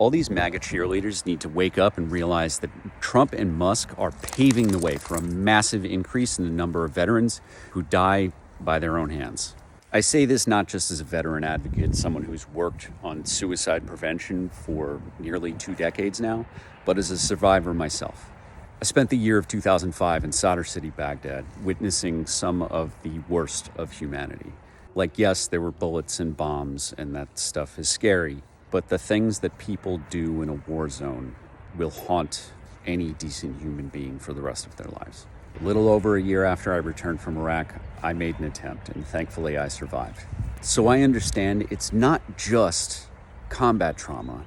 All these MAGA cheerleaders need to wake up and realize that Trump and Musk are paving the way for a massive increase in the number of veterans who die by their own hands. I say this not just as a veteran advocate, someone who's worked on suicide prevention for nearly 2 decades now, but as a survivor myself. I spent the year of 2005 in Sadr City, Baghdad, witnessing some of the worst of humanity. Like, yes, there were bullets and bombs, and that stuff is scary, but the things that people do in a war zone will haunt any decent human being for the rest of their lives. A little over a year after I returned from Iraq, I made an attempt, and thankfully I survived. So I understand it's not just combat trauma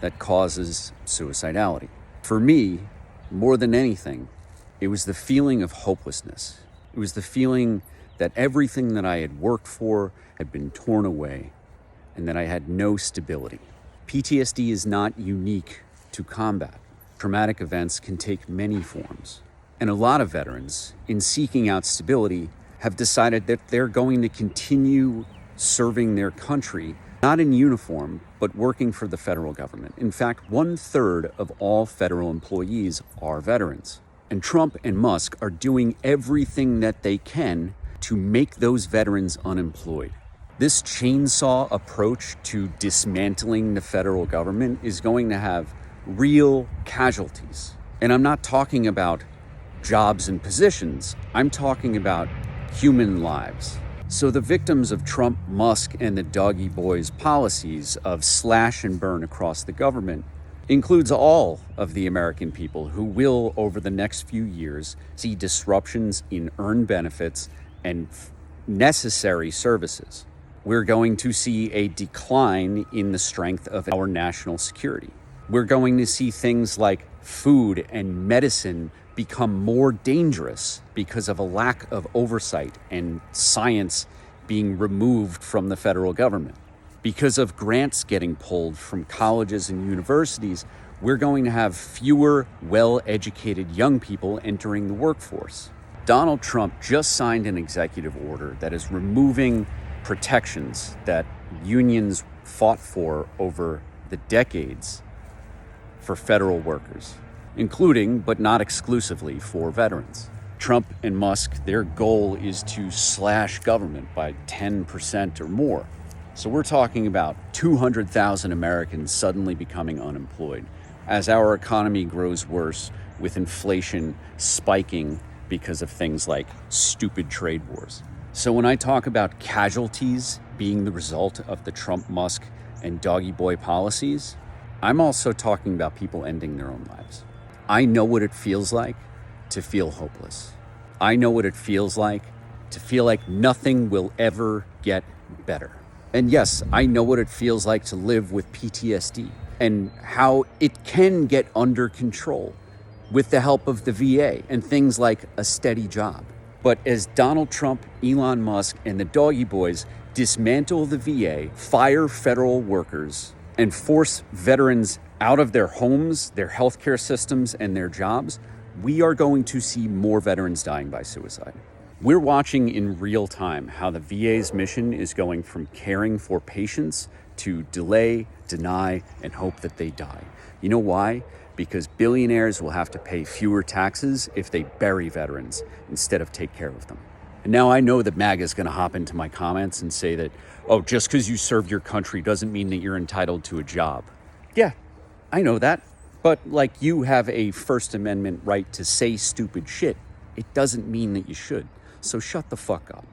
that causes suicidality. For me, more than anything, it was the feeling of hopelessness. It was the feeling that everything that I had worked for had been torn away, and that I had no stability. PTSD is not unique to combat. Traumatic events can take many forms. And a lot of veterans, in seeking out stability, have decided that they're going to continue serving their country, not in uniform, but working for the federal government. In fact, 1/3 of all federal employees are veterans. And Trump and Musk are doing everything that they can to make those veterans unemployed. This chainsaw approach to dismantling the federal government is going to have real casualties. And I'm not talking about jobs and positions. I'm talking about human lives. So the victims of Trump, Musk, and the Doggy Boys' policies of slash and burn across the government includes all of the American people who will, over the next few years, see disruptions in earned benefits and necessary services. We're going to see a decline in the strength of our national security. We're going to see things like food and medicine become more dangerous because of a lack of oversight and science being removed from the federal government. Because of grants getting pulled from colleges and universities, we're going to have fewer well-educated young people entering the workforce. Donald Trump just signed an executive order that is removing protections that unions fought for over the decades for federal workers, including, but not exclusively, for veterans. Trump and Musk, their goal is to slash government by 10% or more. So we're talking about 200,000 Americans suddenly becoming unemployed as our economy grows worse, with inflation spiking because of things like stupid trade wars. So when I talk about casualties being the result of the Trump, Musk, and Doggy Boy policies, I'm also talking about people ending their own lives. I know what it feels like to feel hopeless. I know what it feels like to feel like nothing will ever get better. And yes, I know what it feels like to live with PTSD and how it can get under control with the help of the VA and things like a steady job. But as Donald Trump, Elon Musk, and the Doggy Boys dismantle the VA, fire federal workers, and force veterans out of their homes, their healthcare systems, and their jobs, we are going to see more veterans dying by suicide. We're watching in real time how the VA's mission is going from caring for patients to delay, deny, and hope that they die. You know why? Because billionaires will have to pay fewer taxes if they bury veterans instead of take care of them. And now I know that MAGA is going to hop into my comments and say that, oh, just because you served your country doesn't mean that you're entitled to a job. Yeah, I know that. But like you have a First Amendment right to say stupid shit, it doesn't mean that you should. So shut the fuck up.